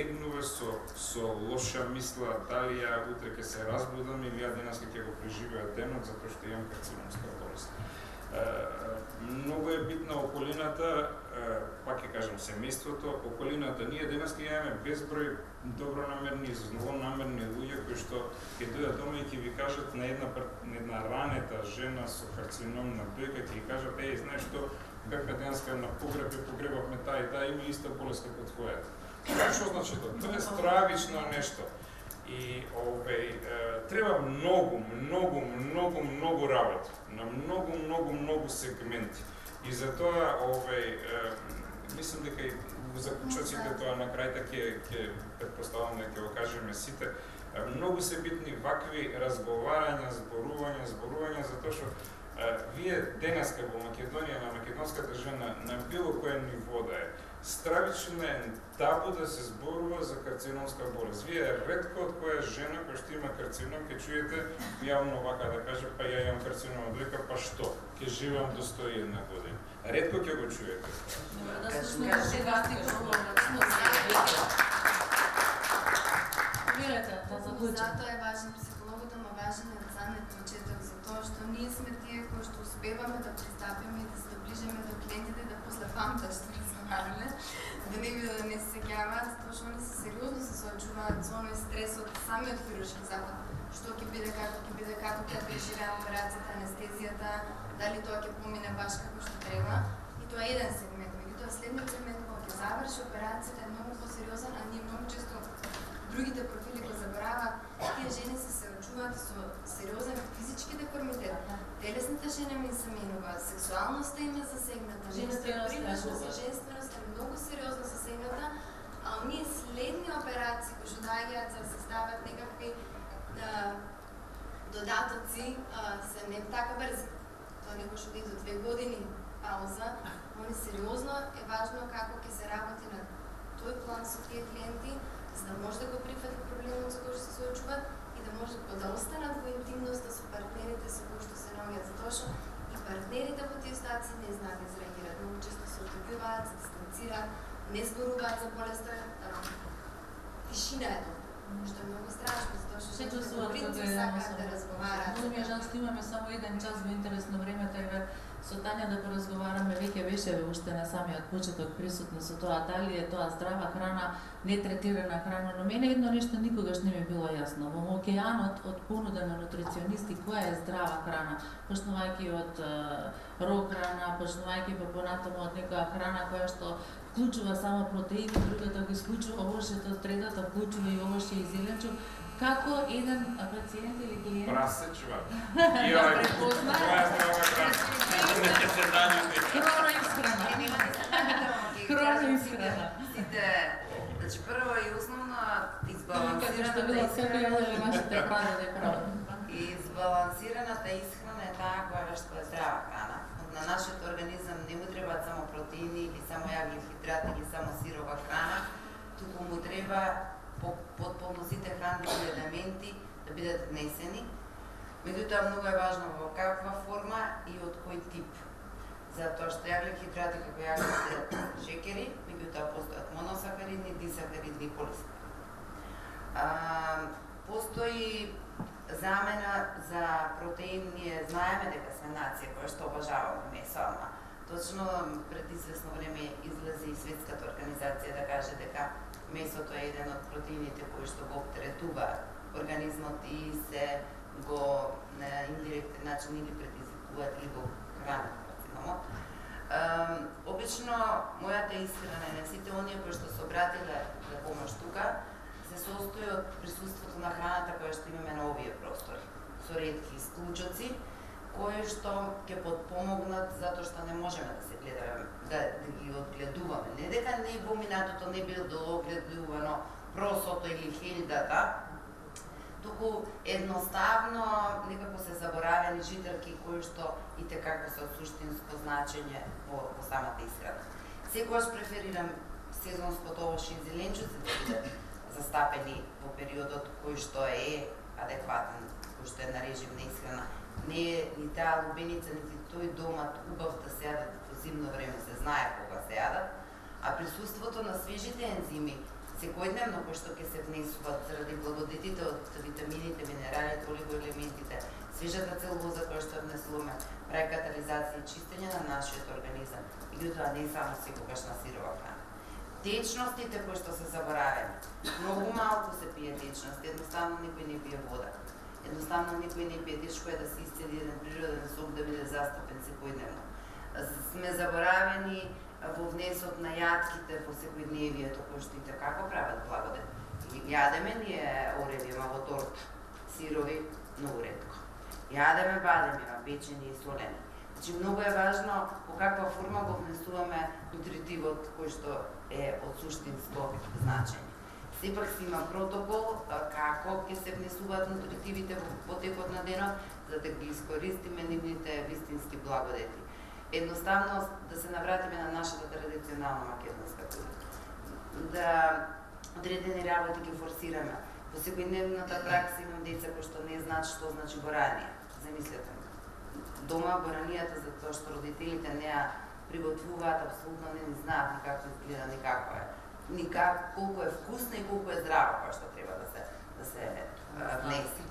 легнува со лоша мисла, дали ја утре ќе се разбудам или ја денеска ќе го преживеам денот затоа што имам карциномска болест. Многу е битна околината, пак ќе кажам семејството, околината. Ние денеска имаме безброј добронамерни, злонамерни луѓе кои што ќе дојдат дома и ќе ви кажат на една ранета жена со карцином на дојка, ќе ви кажат: "Еј, знаеш што, бевме денеска на погреб и погребавме таа и таа, има иста болест како твојата." Што значи тоа? Тоа е стравично нешто. И треба многу работа на многу сегменти. И затоа мислам дека и заклучоците тоа на крајта ќе претпоставам дека го кажеме сите. Многу се битни вакви разговарања, зборувања, затоа што вие денеска во Македонија, на македонската жена, на било кое ниво да е, стравично е табу да се зборува за карциномска болест. Вие ретко од која жена која што има карцином ќе чуете јавно вака да каже: "Па ја имам карцином од дојка, па што? Ќе живеам до 101 година." Ретко ќе го чуете. Затоа е важен психологот, ама важен е самиот почеток, затоа што ние сме тие кои што успеваме да пристапиме и да се доближиме до клиентите, да после памтат што разговараме, да не би да не се сеќаваат, затоа што они се сериозно се соочуваат со оној стрес од самиот хируршки запад, што ќе биде, како ќе преживеам операцијата, анестезијата, дали тоа ќе помине баш како што треба. И тоа е еден сегмент, меѓутоа следниот сегмент кога ќе заврши операцијата е многу посериозен, а ние многу често другите профили го забораваат. Тие жени се соочуваат со сериозен физички деформитет. Телесната жена им се менува, сексуалноста им е засегната, женственост е многу сериозно засегната, а оние следни операции кои што доаѓаат за да се стават некакви додатоци се не така брзи. Тоа некој што иде 2 години пауза, они сериозно е важно како ќе се работи на тој план со тие клиенти, за да може да го прифати проблемот со кој што се соочуваат и да може да останат во интимноста со партнерите со кои што се наоѓаат, затоа што и партнерите во тие ситуации не знаат да изреагираат, многу често се оттегуваат, се дистанцираат, не зборуваат за болеста, тишина е тоа, што е многу страшно, затоа што Сето се принцип сакаат да разговараат. Многу ми е жал што имаме само 1 час во интересно време, така со Тања да поразговараме, веќе беше уште на самиот почеток присутно со тоа дали е тоа здрава храна, нетретирана храна, но мене едно нешто никогаш не ми било јасно. Во океанот од понуда на нутриционисти која е здрава храна, почнувајќи од ро храна, почнувајќи понатаму од некоја храна која што вклучува само протеини, другата го исклучува овошето, третата вклучува и овоше и зеленчук. Како еден пациент или клиент прасечва. Да препозна хроноисхрана. Сите, значи прво и основно избалансираната исхрана е таа која што е здрава храна. На нашиот организам не му требаат само протеини или само јагли хидрати или само сирова храна, туку му треба потполно сите хранливи елементи да бидат внесени. Меѓутоа многу е важно во каква форма и од кој тип. Затоа што јаглик хидрати како јаглите шекери, меѓутоа постојат моносахаридни, дисахаридни и полисахаридни. Постои замена за протеин, ние знаеме дека сме нација која што обожаваме месо, ама точно пред известно време излезе и Светската организација да каже дека месото е еден од протеините кои што го оптеретува организмот и се го на индиректен начин или предизвикуваат или го хранат карциномот. Обично мојата исхрана на сите оние кои што се обратиле за помош тука се состои од присуството на храната која што имаме на овие простори, со ретки исклучоци кои што ќе потпомогнат затоа што не можеме да се гледаме, да ги одгледуваме. Не дека не во минатото не било одгледувано просото или хелдата, туку едноставно некако се заборавени житарки кои што и текако се од суштинско значење во самата исхрана. Секогаш преферирам сезонското овошје и зеленчуци да бидат застапени во периодот кој што е адекватен, кој што е на режимна исхрана. Не е ни таа лубеница, нити тој домат убав да се јадат во зимно време, се знае кога се јадат, а присуството на свежите ензими секојдневно кои што ќе се внесуваат заради благодетите од витамините, минералите, олигоелементите, свежата целулоза која што внесуваме, прави катализација и чистење на нашиот организам. Меѓутоа не само секогаш на сирова храна. Течностите кои што се заборавени. Многу малку се пие течност, едноставно никој не пие вода. Едноставно никој не пие тешко е да се исцеди еден природен сок да биде застапен секојдневно. Сме заборавени во внесот на јатките во секојдневието кои што и како прават благодет. Јадеме ние оревима во торта, сирови многу ретко. Јадеме бадемива, печени и солени. Значи многу е важно по каква форма го внесуваме нутритивот кој што е од суштинско значење. Сепак си има протокол како ќе се внесуваат нутритивите во текот на денот за да ги искористиме нивните вистински благодети. Едноставно да се навратиме на нашата традиционална македонска кухня. Да одредени работи ги форсираме. Во секојдневната пракса имам деца кои што не знаат што значи боранија. Замислете. Дома боранијата за тоа што родителите не ја приготвуваат, апсолутно не знаат ни како изгледа, ни како е. Ни колку е вкусна и колку е здрава која што треба да се внесе.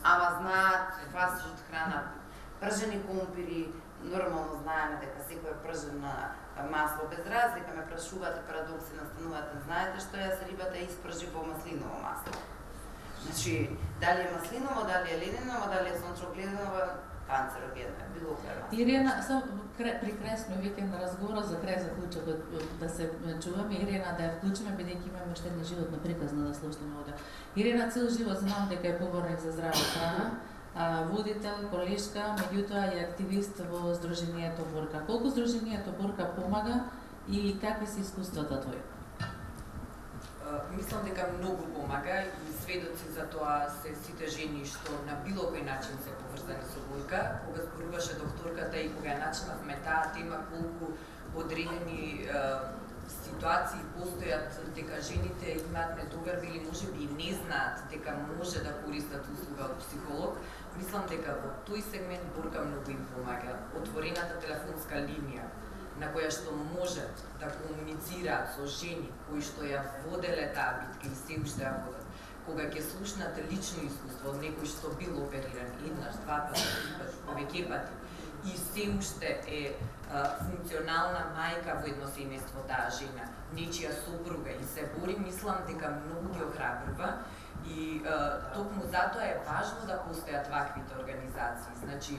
Ама знаат фастфуд храна, пржени компири, нормално знаеме дека секој е пржен на масло без разлика, ме прашувате парадокси настанувате, знаете што јас рибата испржи во маслиново масло. Значи, дали е маслиново, дали е лениново, дали е сончогледаново, канцерогенно, било кој. Ирена, само при крај сме веќе на разговор за крај заклучокот да се чуваме, Ирена да ја вклучиме бидејќи имаме уште една животна приказна да слушаме овде. Ирена цел живот знам дека е поборник за здрава храна, водител, колешка, меѓутоа е активист во Сдруженијето Бурка. Колку Сдруженијето Бурка помага и какви се искуствата твои? Мислам дека многу помага и сведоци за тоа се сите жени што на било кој начин се поврзани со Бурка. Кога зборуваше докторката и кога ја начнавме таа тема, колку одредени ситуации постојат дека жените имаат недоверба или можеби не знаат дека може да користат услуга од психолог, мислам дека во тој сегмент Бурка многу им помага. Отворената телефонска линија на која што може да комуницираат со жени кои што ја воделе таа битка и се уште ја водат. Кога ќе слушнате лично искуство од некој што бил опериран еднаш, два пати, повеќе пати и се уште е функционална мајка во едно семејство таа жена, нечија сопруга и се бори, мислам дека многу ги охрабрува. И токму затоа е важно да постојат ваквите организации. Значи,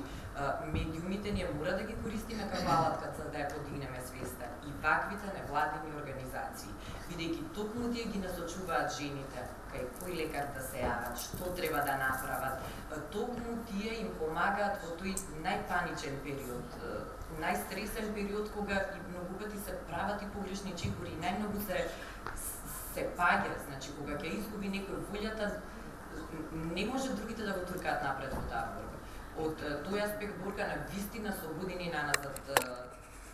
медиумите ние мора да ги користиме како алатка за да ја подигнеме свеста. И ваквите невладини организации, бидејќи токму тие ги насочуваат жените кај кој лекар да се јават, што треба да направат. Токму тие им помагаат во тој најпаничен период, најстресен период кога и многу пати се прават и погрешни чекори, најмногу се паѓа, значи кога ќе изгуби некој волјата, не може другите да го туркаат напред во таа борба. Од тој аспект Бурка на вистина со години наназад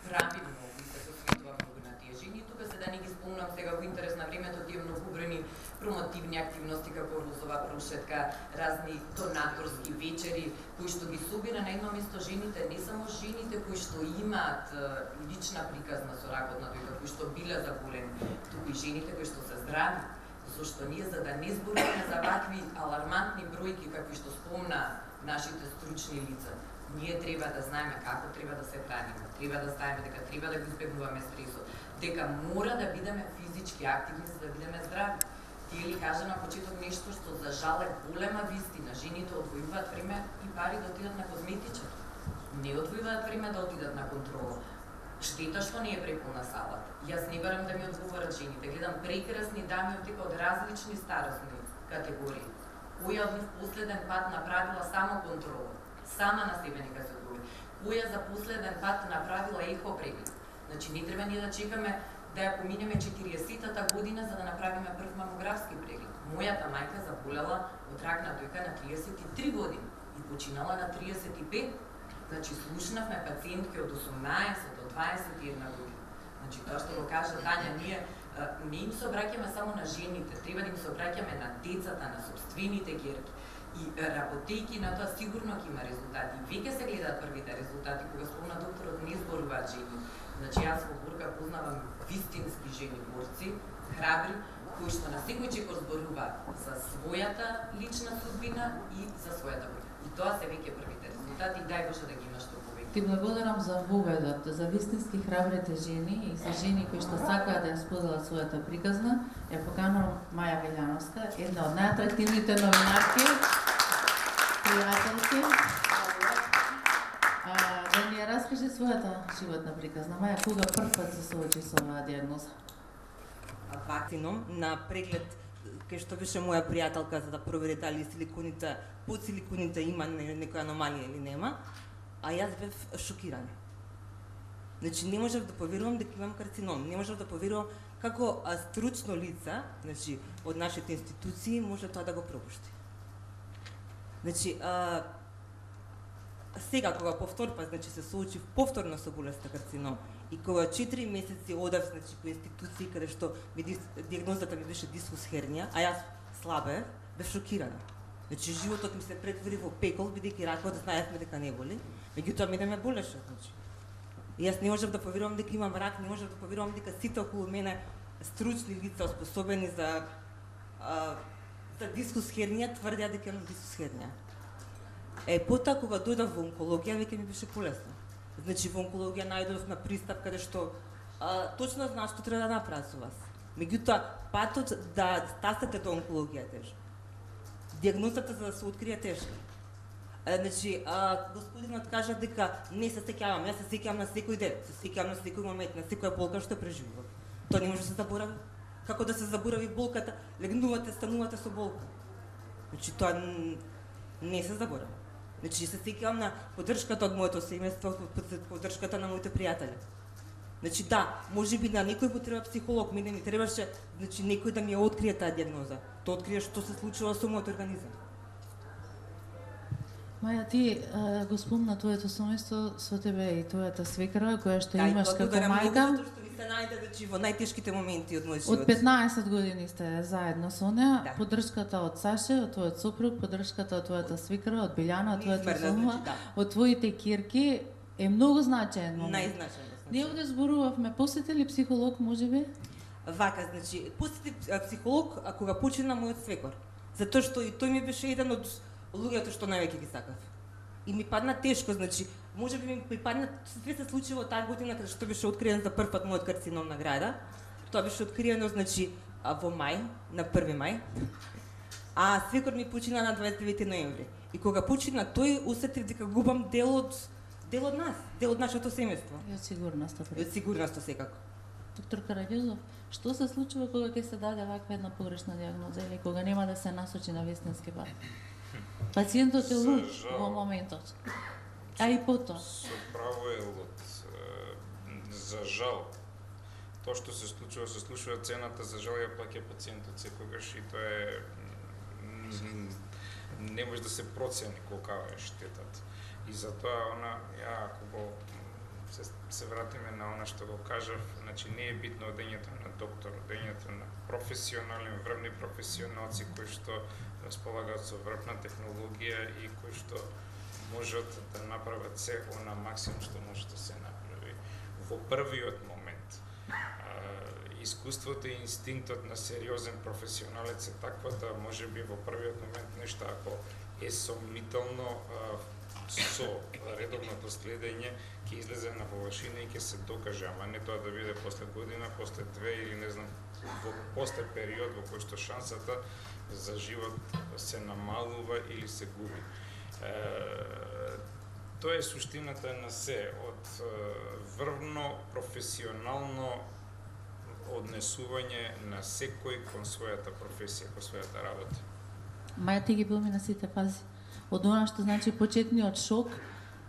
прави многу и се посветува многу на тие жени. Тука се да не ги спомнам сега во интерес на времето тие многобројни промотивни активности како розова прошетка, разни донаторски вечери кои што ги собира на едно место жените, не само жените кои што имаат лична приказна со ракот на тој, кои што биле заболени, туку и жените кои што се здрави. Зошто ние за да не зборуваме за вакви алармантни бројки какви што спомна нашите стручни лица, ние треба да знаеме како треба да се храниме, треба да знаеме дека треба да го избегнуваме стресот, дека мора да бидеме физички активни за да бидеме здрави. Тие ли кажа на почеток нешто што за жал е голема вистина. Жените одвојуваат време и пари да отидат на козметичар. Не одвојуваат време да отидат на контрола. Штета што не е преполна салата. Јас не барам да ми одговорат жените. Гледам прекрасни дами од различни старосни категории. Која од нив последен пат направила само контрола, сама на себе нека се одговори. Која за последен пат направила ехо преглед. Значи не треба ние да чекаме да ја поминеме 40-та година за да направиме прв мамографски преглед. Мојата мајка заболела од рак на дојка на 33 години и починала на 35. Значи слушнавме пациентки од 18 до 21 година. Значи тоа што го кажа Тања, ние не им се обраќаме само на жените, треба да им се обраќаме на децата, на собствените ќерки. И работејќи на тоа сигурно ќе има резултати. Веќе се гледаат првите резултати, кога спомна докторот не зборуваат жени. Значи јас во Бурка познавам вистински жени борци, храбри, кој што на секој чекор зборува за својата лична судбина и за својата воља. И тоа се веќе првите резултати, дај Боже да ги имаш што повеќе. Ти благодарам за воведот, за вистински храбрите жени и за жени кои што сакаат да ја споделат својата приказна. Ја поканувам Маја Велјановска, една од најатрактивните новинарки, пријателки. Да ни ја раскаже својата животна приказна. Маја, кога прв пат се соочи со оваа диагноза? Вакцином на преглед кај што беше моја пријателка за да провери дали силиконите, под силиконите има некоја аномалија или нема, а јас бев шокирана. Значи не можев да поверувам дека имам карцином, не можев да поверувам како стручно лице, значи од нашите институции може тоа да го пропушти. Значи сега кога повторпат, значи се соочив повторно со болеста карцином и кога 4 месеци одев, значи по институции каде што диагнозата ми беше дискус хернија, а јас слабе, бев шокирана. Значи животот ми се претвори во пекол, бидејќи раковата знаевме дека не боли, меѓутоа мене ме болеше, значи. И јас не можев да поверувам дека имам рак, не можев да поверувам дека сите околу мене стручни лица, способени за дискус хернија, тврдеа дека имам дискус хернија. Потоа кога дојдов во онкологија, веќе ми беше полесно. Значи во онкологија најдов на пристап каде што точно знаеш што треба да направи со вас. Меѓутоа патот да стасете до онкологија е тежко. Диагнозата за да се открие тешка. Значи господинот кажа дека не се сеќавам, јас се сеќавам на секој ден, се сеќавам на секој момент, на секоја болка што преживував. Тоа не може да се заборави. Како да се заборави болката, легнувате, станувате со болка. Значи тоа не се заборава. Значи се сеќавам на поддршката од моето семејство, поддршката на моите пријатели. Значи да, можеби на некој му треба психолог, мене ми требаше, значи некој да ми ја открие таа диагноза, да открие што се случува со мојот организам. Маја, ти го спомна твоето семејство со тебе и твојата свекра, која што имаш како мајка. Затоа што ви се најде, значи во најтешките моменти од мојот живот. Од 15 години сте заедно со неа, Да. Поддршката од Саше, од твојот сопруг, поддршката од твојата свекра, од Билјана, од твојата Неизмерна, сумма, значи, да. од твоите кирки е многу значаен момент. Најзначајно. Ние овде зборувавме, посети ли психолог можеби? Вака, значи, посети психолог кога почина мојот свекор. Затоа што и тој ми беше еден од луѓето што највеќе ги сакав. И ми падна тешко, значи, можеби ми припадна, све се случи во таа година кога што беше откриен за прв пат мојот карцином на града. Тоа беше откриено, значи, во мај, на 1 мај. А свекор ми почина на 29 ноември. И кога почина тој, усетив дека губам дел од нас, дел од нашето семејство. Ја сигурноста. И од сигурноста секако. Доктор Караѓузов, што се случува кога ќе се даде ваква една погрешна диагноза или кога нема да се насочи на вистински пат? Пациентот е луд во моментот. А и потоа. Со право е луд. За жал, тоа што се случува, цената за жал ја плаќа пациентот секогаш и тоа е не може да се процени колкава е штетата. И затоа ако го се вратиме на она што го кажав, значи не е битно одењето на доктор, одењето на професионални, врвни професионалци кои што располагаат со врвна технологија и кои што можат да направат се она максимум што може да се направи. Во првиот момент, искуството и инстинктот на сериозен професионалец е таква да можеби во првиот момент нешто ако е сомнително со редовното следење ќе излезе на површина и ќе се докаже, ама не тоа да биде после година, после 2 или не знам, после период во кој што шансата за живот се намалува или се губи. Тоа е суштината на се, од врвно професионално однесување на секој кон својата професија, кон својата работа. Маја, ти ги помина сите фази. Од она што значи почетниот шок,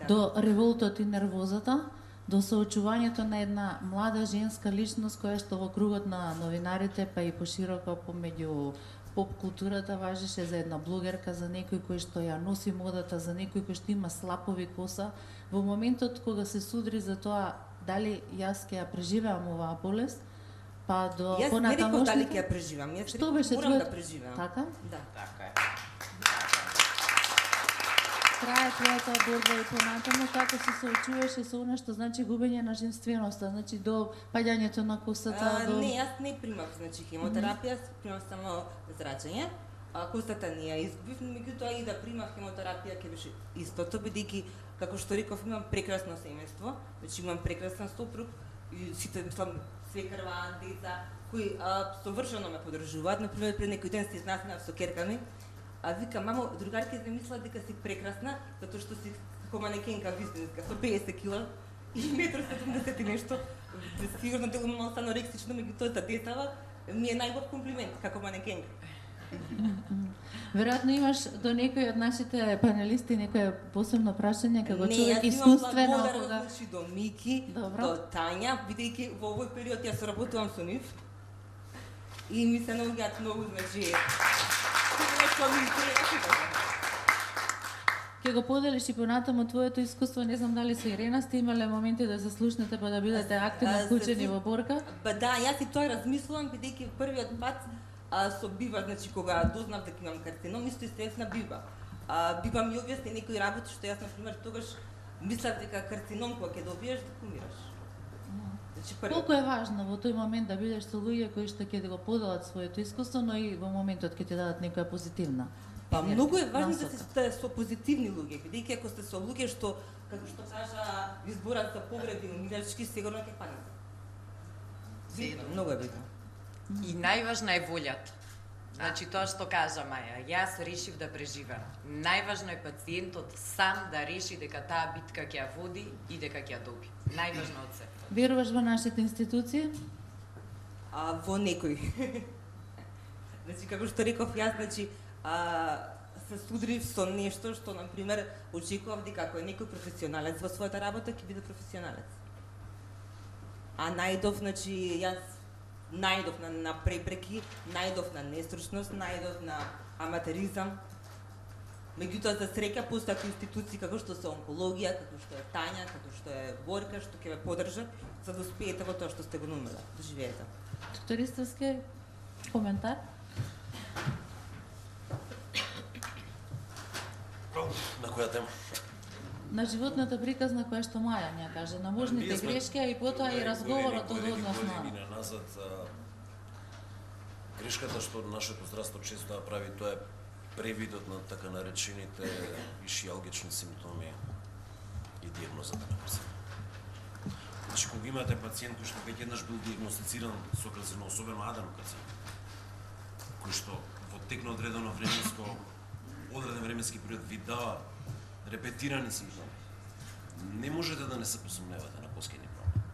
до револтот и нервозата, до соочувањето на една млада женска личност која што во кругот на новинарите, па и пошироко помеѓу поп културата важеше за една блогерка, за некој кој што ја носи модата, за некој кој што има слапови коса. Во моментот кога се судри за тоа дали јас ќе ја преживеам оваа болест, па до понатамошните... Јас не реков дали ќе ја преживам, јас што беше морам да преживеам. Така? Да. Така е. крај твојата борба и понатаму како се соочуваше со она што значи губење на женственоста, значи до паѓањето на косата, до... Не, јас не примав, значи хемотерапија, примав само зрачење. Косата не ја изгубив, меѓутоа и да примав хемотерапија ќе беше истото, бидејќи како што реков имам прекрасно семејство, значи имам прекрасен сопруг и сите мислам свекрва, деца кои совршено ме поддржуваат. Например, пред некој ден се изнасенав со керка ми, вика мамо, другарки ми мислат дека си прекрасна затоа што си како манекенка вистинска со 50 кила и 1,70 и нешто. Сигурно делум малку анорексично, меѓутоа за децава ми е најубав комплимент како манекенка. Веројатно имаш до некој од нашите панелисти некое посебно прашање како човек искуствено кога... Значи до Мики, до Тања, бидејќи во овој период јас работувам со нив и ми се наоѓаат многу, значи Ќе го поделиш и понатаму твоето искуство, не знам дали со Ирена сте имале моменти да се слушнете па да бидете активно вклучени во борка? Да, јас и тоа размислувам, бидејќи првиот пат со Бива, значи кога дознав дека имам карцином, исто и стресна Бива. Бива ми објасни некои работи што јас например тогаш мислев дека карцином кога ќе добиеш да умираш. Значи колку е важно во тој момент да бидеш со луѓе кои што ќе го поделат своето искуство, но и во моментот ќе ти дадат некоја позитивна. Па многу е важно да сте со позитивни луѓе, бидејќи ако сте со луѓе што како што кажа изборат за погреби умирачки, сигурно ќе паднат. Многу е битно. И најважна е волјата. Значи тоа што кажа Маја, јас решив да преживеам. Најважно е пациентот сам да реши дека таа битка ќе ја води и дека ќе ја доби. Најважно од се. Веруваш во нашите институции? Во некои. Значи како што реков јас, значи се судрив со нешто што на пример очекував дека ако е некој професионалец во својата работа ќе биде професионалец. Најдов, значи јас најдов на препреки, најдов на нестручност, најдов на аматеризам. Меѓутоа за среќа постојат институции како што се онкологија, како што е Тања, како што е Борка, што ќе ве поддржат за да успеете во тоа што сте го наумели да живеете. Доктор Истовски, коментар? На која тема? На животната приказна која што Маја ја каже, на можните грешки, а и потоа и разговорот од однос на... Години назад, грешката што нашето здравство често прави, тоа е превидот на така наречените ишиалгични симптоми и диагнозата на пациент. Значи, кога имате пациент кој што веќе еднаш бил диагностициран со карцином, особено аденокарцином, кој што во тек на одреден временски период ви дава репетирани симптоми, не можете да не се посумневате на коскени проблеми.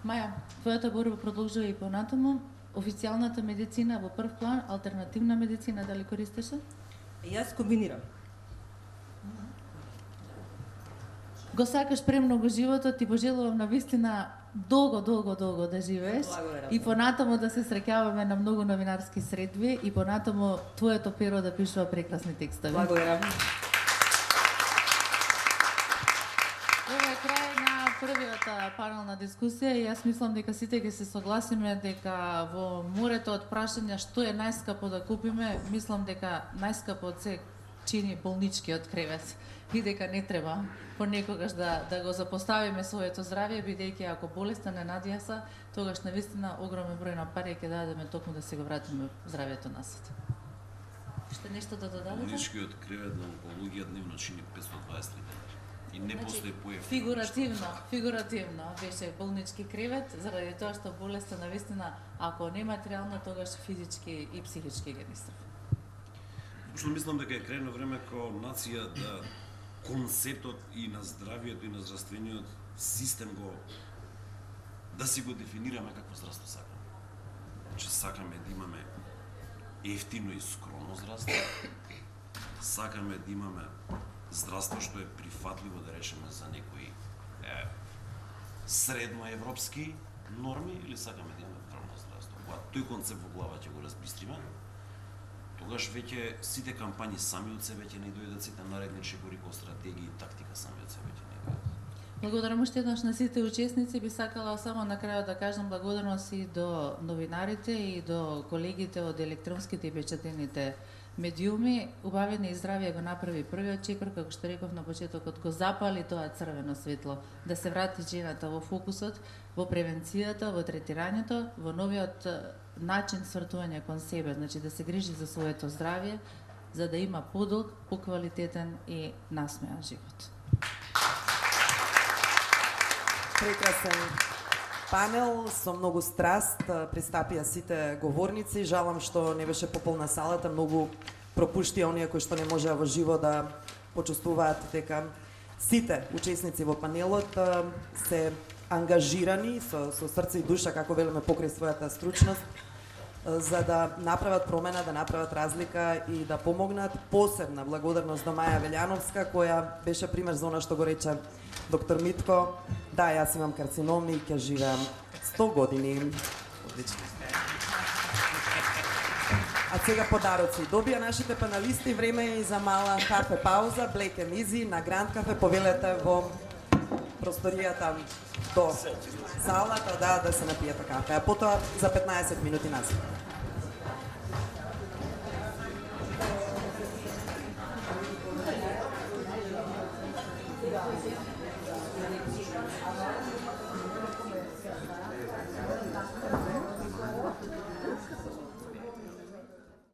Маја, твојата борба продолжува и понатаму. Официјалната медицина во прв план, алтернативна медицина дали користеше? Јас комбинирам. Го сакаш премногу животот, ти пожелувам на вистина долго да живееш и понатаму да се среќаваме на многу новинарски средби и понатаму твоето перо да пишува прекрасни текстови. Благодарам. Ова е крај на првиот панелна дискусија и јас мислам дека сите ќе се согласиме дека во морето од прашања што е најскапо да купиме, мислам дека најскапо од се чини болничкиот кревет и дека не треба понекогаш да го запоставиме своето здравје, бидејќи ако болеста не надјаса, тогаш навистина огромен број на пари ќе дадеме токму да се го вратиме здравјето насад. Што нешто да додадете? Болничкиот кревет на онкологија дневно чини 520 литра. И не постои поевтино. Фигуративно беше болнички кревет, заради тоа што болеста навистина, ако не материјално, тогаш физички и психички ги нистрфи. Што мислам дека е крајно време како нација да концептот и на здравието и на здравствениот систем да си го дефинираме какво здравство сакаме. Че сакаме да имаме ефтино и скромно здравство, сакаме да имаме здравство што е прифатливо, да речеме, за некои средноевропски норми, или сакаме да имаме правно здравство. Кога тој концепт во глава ќе го разбистриме, тогаш веќе сите кампањи сами од себе ќе не дојдат, сите наредни чекори по стратегии и тактика сами од себе ќе не дојдат. Благодарам уште еднаш на сите учесници. Би сакала само на крајот да кажам благодарност и до новинарите и до колегите од електронските и печатените медиуми, убавени и здравие го направи првиот чекор, како што реков на почетокот, го запали тоа црвено светло, да се врати жената во фокусот, во превенцијата, во третирањето, во новиот начин свртување кон себе, значи да се грижи за своето здравје, за да има подолг, поквалитетен и насмеан живот. Прекрасен панел со многу страст пристапија сите говорници. Жалам што не беше пополна салата, многу пропушти оние кои што не можеа во живо да почувствуваат дека сите учесници во панелот се ангажирани со срце и душа, како велиме, покрај својата стручност, за да направат промена, да направат разлика и да помогнат. Посебна благодарност до Маја Велјановска, која беше пример за она што го рече доктор Митко. Да, јас имам карцином и ќе живеам 100 години. Одлично. А сега подароци. Добија нашите паналисти, време и за мала кафе пауза, Black and Easy на Гранд Кафе, повелете во просторијата до залата, да се напиете кафе, а потоа за 15 минути назад.